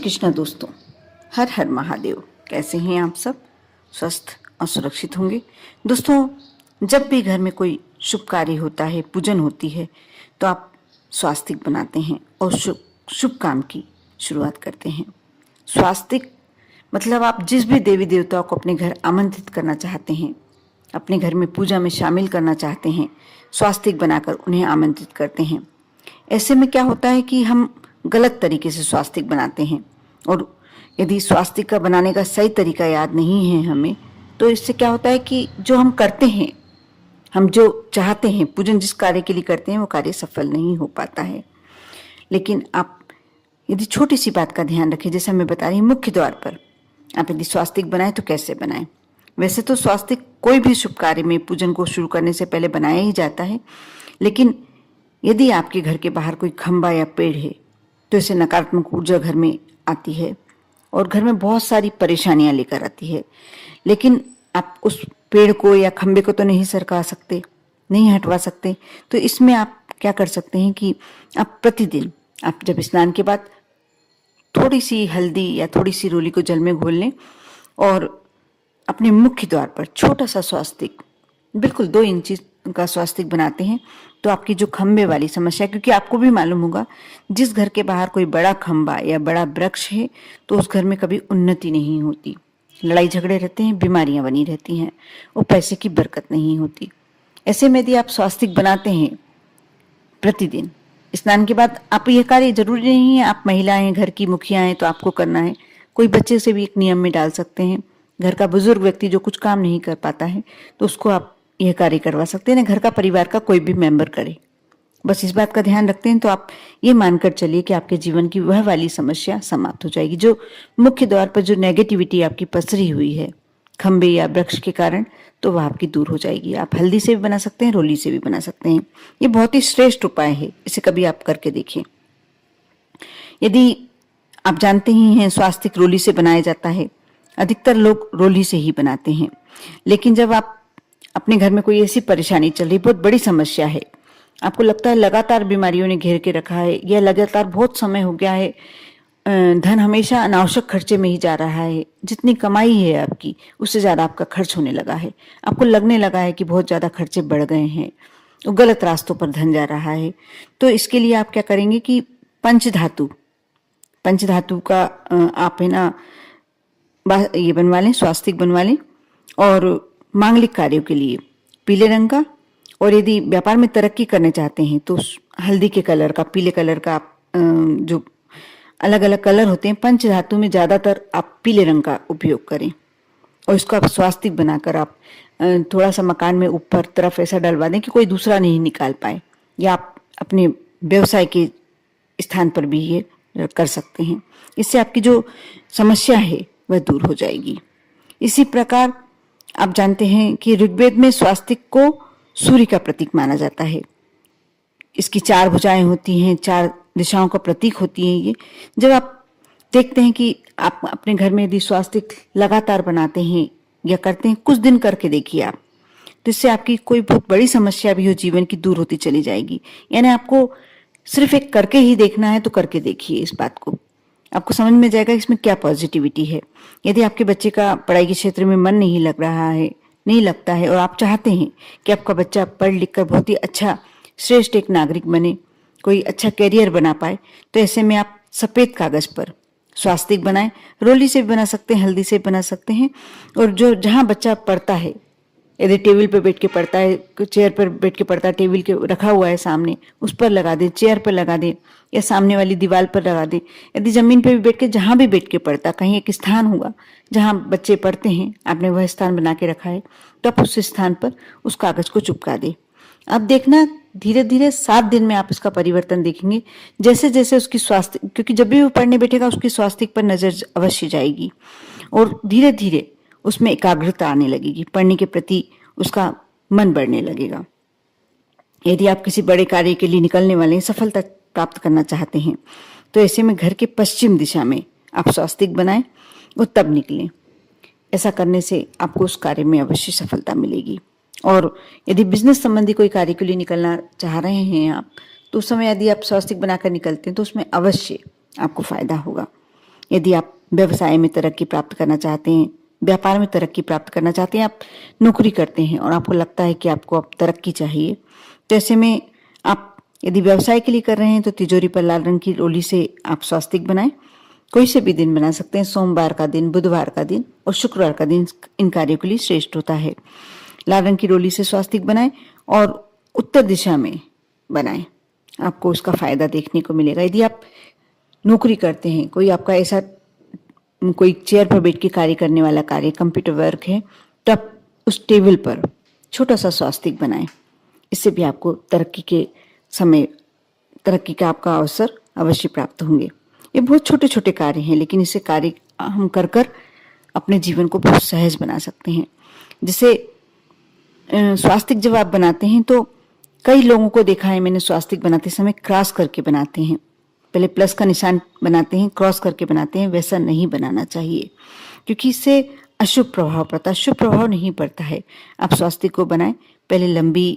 कृष्णा दोस्तों, हर हर महादेव। कैसे हैं आप सब? स्वस्थ और सुरक्षित होंगे। दोस्तों, जब भी घर में कोई शुभ कार्य होता है, पूजन होती है, तो आप स्वास्तिक बनाते हैं और शुभ शुभ काम की शुरुआत करते हैं। स्वास्तिक मतलब आप जिस भी देवी देवताओं को अपने घर आमंत्रित करना चाहते हैं, अपने घर में पूजा में शामिल करना चाहते हैं, स्वास्तिक बनाकर उन्हें आमंत्रित करते हैं। ऐसे में क्या होता है कि हम गलत तरीके से स्वास्तिक बनाते हैं, और यदि स्वास्तिक का बनाने का सही तरीका याद नहीं है हमें, तो इससे क्या होता है कि जो हम करते हैं, हम जो चाहते हैं, पूजन जिस कार्य के लिए करते हैं, वो कार्य सफल नहीं हो पाता है। लेकिन आप यदि छोटी सी बात का ध्यान रखें, जैसे मैं बता रही हूँ, मुख्य द्वार पर आप यदि स्वास्तिक बनाएं तो कैसे बनाएं। वैसे तो स्वास्तिक कोई भी शुभ कार्य में पूजन को शुरू करने से पहले बनाया ही जाता है, लेकिन यदि आपके घर के बाहर कोई खंबा या पेड़ है तो इससे नकारात्मक ऊर्जा घर में आती है और घर में बहुत सारी परेशानियां लेकर आती है। लेकिन आप उस पेड़ को या खंबे को तो नहीं सरका सकते, नहीं हटवा सकते। तो इसमें आप क्या कर सकते हैं कि आप प्रतिदिन, आप जब स्नान के बाद थोड़ी सी हल्दी या थोड़ी सी रोली को जल में घोल लें और अपने मुख्य द्वार पर छोटा सा स्वास्तिक, बिल्कुल 2 इंची का स्वास्तिक बनाते हैं, तो आपकी जो खंबे वाली समस्या, क्योंकि आपको भी मालूम होगा जिस घर के बाहर कोई बड़ा खंबा या बड़ा वृक्ष है तो उस घर में कभी उन्नति नहीं होती, लड़ाई झगड़े रहते हैं, बीमारियां बनी रहती हैं और पैसे की बरकत नहीं होती। ऐसे में यदि आप स्वास्तिक बनाते हैं प्रतिदिन स्नान के बाद, आप ये कार्य जरूरी नहीं है आप महिला हैं, घर की मुखिया हैं तो आपको करना है, कोई बच्चे से भी एक नियम में डाल सकते हैं। घर का बुजुर्ग व्यक्ति जो कुछ काम नहीं कर पाता है तो उसको आप यह कार्य करवा सकते हैं, ना घर का परिवार का कोई भी मेंबर करे। बस इस बात का ध्यान रखते हैं तो आप ये मानकर चलिए कि आपके जीवन की वह वाली समस्या समाप्त हो जाएगी, जो मुख्य द्वार पर जो नेगेटिविटी आपकी पसरी हुई है खंबे या वृक्ष के कारण, तो वह आपकी दूर हो जाएगी। आप हल्दी से भी बना सकते हैं, रोली से भी बना सकते हैं। ये बहुत ही श्रेष्ठ उपाय है, इसे कभी आप करके देखिए। यदि आप जानते ही हैं स्वास्तिक रोली से बनाया जाता है, अधिकतर लोग रोली से ही बनाते हैं। लेकिन जब आप अपने घर में कोई ऐसी परेशानी चल रही, बहुत बड़ी समस्या है, आपको लगता है लगातार बीमारियों ने घेर के रखा है या लगातार बहुत समय हो गया है, धन हमेशा अनावश्यक खर्चे में ही जा रहा है, जितनी कमाई है आपकी उससे ज़्यादा आपका खर्च होने लगा है, आपको लगने लगा है कि बहुत ज़्यादा खर्चे बढ़ गए हैं, गलत रास्तों पर धन जा रहा है, तो इसके लिए आप क्या करेंगे कि पंचधातु का आप है ना ये बनवा लें, स्वास्तिक बनवा लें। और मांगलिक कार्यों के लिए पीले रंग का, और यदि व्यापार में तरक्की करने चाहते हैं तो हल्दी के कलर का, पीले कलर का, आप जो अलग अलग कलर होते हैं पंचधातु में ज़्यादातर आप पीले रंग का उपयोग करें और इसको आप स्वास्तिक बनाकर आप थोड़ा सा मकान में ऊपर तरफ ऐसा डलवा दें कि कोई दूसरा नहीं निकाल पाए, या आप अपने व्यवसाय के स्थान पर भी ये कर सकते हैं। इससे आपकी जो समस्या है वह दूर हो जाएगी। इसी प्रकार आप जानते हैं कि ऋग्वेद में स्वास्तिक को सूर्य का प्रतीक माना जाता है। इसकी 4 भुजाएं होती हैं, 4 दिशाओं का प्रतीक होती है ये। जब आप देखते हैं कि आप अपने घर में यदि स्वास्तिक लगातार बनाते हैं या करते हैं, कुछ दिन करके देखिए आप, तो इससे आपकी कोई बहुत बड़ी समस्या भी हो जीवन की दूर होती चली जाएगी। यानी आपको सिर्फ एक करके ही देखना है, तो करके देखिए इस बात को, आपको समझ में जाएगा इसमें क्या पॉजिटिविटी है। यदि आपके बच्चे का पढ़ाई के क्षेत्र में मन नहीं लग रहा है, नहीं लगता है, और आप चाहते हैं कि आपका बच्चा पढ़ लिख कर बहुत ही अच्छा श्रेष्ठ एक नागरिक बने, कोई अच्छा कैरियर बना पाए, तो ऐसे में आप सफ़ेद कागज पर स्वास्तिक बनाएं। रोली से भी बना सकते हैं, हल्दी से भी बना सकते हैं। और जो जहाँ बच्चा पढ़ता है, यदि टेबल पर बैठ के पढ़ता है, चेयर पर बैठ के पढ़ता है, टेबल के रखा हुआ है सामने, उस पर लगा दें, चेयर पर लगा दें या सामने वाली दीवार पर लगा दें। यदि जमीन पर भी बैठ के, जहाँ भी बैठ के पढ़ता, कहीं एक स्थान होगा जहाँ बच्चे पढ़ते हैं, आपने वह स्थान बना के रखा है, तो आप उस स्थान पर उस कागज को चिपका दें। आप देखना धीरे धीरे 7 दिन में आप इसका परिवर्तन देखेंगे। जैसे जैसे उसकी स्वास्थ्य, क्योंकि जब भी वो पढ़ने बैठेगा उसकी स्वास्थ्य पर नजर अवश्य जाएगी और धीरे धीरे उसमें एकाग्रता आने लगेगी, पढ़ने के प्रति उसका मन बढ़ने लगेगा। यदि आप किसी बड़े कार्य के लिए निकलने वाले हैं, सफलता प्राप्त करना चाहते हैं, तो ऐसे में घर के पश्चिम दिशा में आप स्वास्तिक बनाएं और तब निकलें। ऐसा करने से आपको उस कार्य में अवश्य सफलता मिलेगी। और यदि बिजनेस संबंधी कोई कार्य के लिए निकलना चाह रहे हैं आप, तो उस समय यदि आप स्वास्तिक बनाकर निकलते हैं तो उसमें अवश्य आपको फायदा होगा। यदि आप व्यवसाय में तरक्की प्राप्त करना चाहते हैं, व्यापार में तरक्की प्राप्त करना चाहते हैं, आप नौकरी करते हैं और आपको लगता है कि आपको अब तरक्की चाहिए, तो ऐसे में आप यदि व्यवसाय के लिए कर रहे हैं तो तिजोरी पर लाल रंग की रोली से आप स्वास्तिक बनाएं। कोई से भी दिन बना सकते हैं, सोमवार का दिन, बुधवार का दिन और शुक्रवार का दिन इन कार्यों के लिए श्रेष्ठ होता है। लाल रंग की रोली से स्वास्तिक बनाएं और उत्तर दिशा में बनाएं, आपको उसका फायदा देखने को मिलेगा। यदि आप नौकरी करते हैं, कोई आपका ऐसा कोई चेयर पर बैठ के कार्य करने वाला कार्य, कंप्यूटर वर्क है, तो आप उस टेबल पर छोटा सा स्वास्तिक बनाएं। इससे भी आपको तरक्की के समय तरक्की का आपका अवसर अवश्य प्राप्त होंगे। ये बहुत छोटे छोटे कार्य हैं, लेकिन इसे कार्य हम कर कर अपने जीवन को बहुत सहज बना सकते हैं। जैसे स्वास्तिक जब आप बनाते हैं तो कई लोगों को देखा है मैंने, स्वास्तिक बनाते समय क्रॉस करके बनाते हैं। पहले प्लस का निशान बनाते हैं, क्रॉस करके बनाते हैं। वैसा नहीं बनाना चाहिए, क्योंकि इससे अशुभ प्रभाव पड़ता है, शुभ प्रभाव नहीं पड़ता है। आप स्वास्तिक को बनाएं, पहले लंबी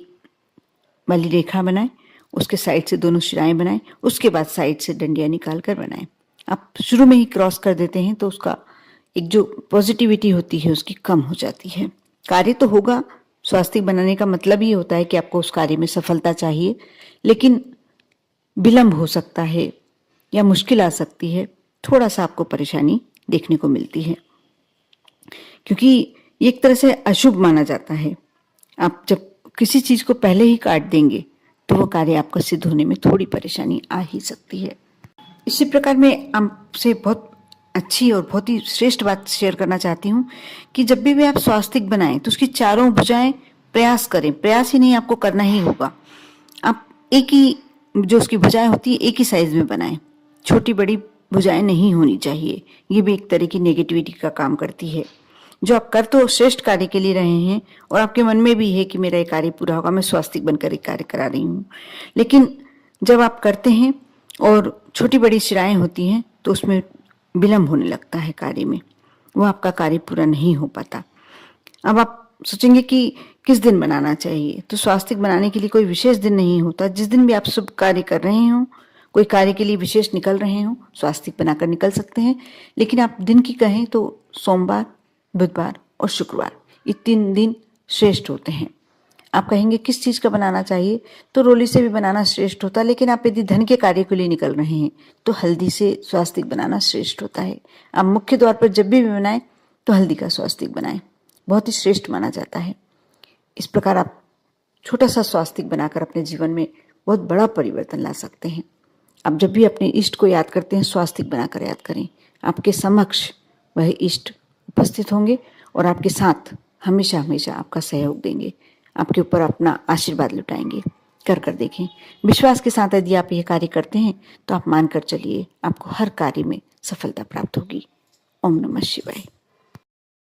वाली रेखा बनाएं, उसके साइड से दोनों शिराएं बनाएं, उसके बाद साइड से डंडियां निकाल कर बनाएं। आप शुरू में ही क्रॉस कर देते हैं तो उसका एक जो पॉजिटिविटी होती है उसकी कम हो जाती है। कार्य तो होगा, स्वास्तिक बनाने का मतलब ये होता है कि आपको उस कार्य में सफलता चाहिए, लेकिन विलंब हो सकता है या मुश्किल आ सकती है, थोड़ा सा आपको परेशानी देखने को मिलती है, क्योंकि ये एक तरह से अशुभ माना जाता है। आप जब किसी चीज को पहले ही काट देंगे तो वो कार्य आपका सिद्ध होने में थोड़ी परेशानी आ ही सकती है। इसी प्रकार मैं आपसे बहुत अच्छी और बहुत ही श्रेष्ठ बात शेयर करना चाहती हूँ कि जब भी आप स्वास्तिक बनाएं तो उसकी चारों भुजाएं प्रयास करें। प्रयास ही नहीं, आपको करना ही होगा। आप एक ही जो उसकी भुजाएं होती है एक ही साइज में बनाएं, छोटी बड़ी भुजाएं नहीं होनी चाहिए। ये भी एक तरह की नेगेटिविटी का काम करती है। जो आप कर तो श्रेष्ठ कार्य के लिए रहे हैं और आपके मन में भी है कि मेरा ये कार्य पूरा होगा, मैं स्वास्तिक बनकर एक कार्य करा रही हूँ, लेकिन जब आप करते हैं और छोटी बड़ी शिराएं होती हैं तो उसमें विलंब होने लगता है कार्य में, वो आपका कार्य पूरा नहीं हो पाता। अब आप सोचेंगे कि किस दिन बनाना चाहिए, तो स्वास्तिक बनाने के लिए कोई विशेष दिन नहीं होता। जिस दिन भी आप शुभ कार्य कर रहे हो, कोई कार्य के लिए विशेष निकल रहे हो, स्वास्तिक बनाकर निकल सकते हैं। लेकिन आप दिन की कहें तो सोमवार, बुधवार और शुक्रवार, ये 3 दिन श्रेष्ठ होते हैं। आप कहेंगे किस चीज का बनाना चाहिए, तो रोली से भी बनाना श्रेष्ठ होता है, लेकिन आप यदि धन के कार्य के लिए निकल रहे हैं तो हल्दी से स्वास्तिक बनाना श्रेष्ठ होता है। आप मुख्य द्वार पर जब भी बनाएं तो हल्दी का स्वास्तिक बनाएं, बहुत ही श्रेष्ठ माना जाता है। इस प्रकार आप छोटा सा स्वास्तिक बनाकर अपने जीवन में बहुत बड़ा परिवर्तन ला सकते हैं। आप जब भी अपने इष्ट को याद करते हैं, स्वास्तिक बनाकर याद करें। आपके समक्ष वह इष्ट उपस्थित होंगे और आपके साथ हमेशा हमेशा आपका सहयोग देंगे, आपके ऊपर अपना आशीर्वाद लुटाएंगे। कर देखें। विश्वास के साथ यदि आप यह कार्य करते हैं तो आप मानकर चलिए, आपको हर कार्य में सफलता प्राप्त होगी। ओम नमः शिवाय।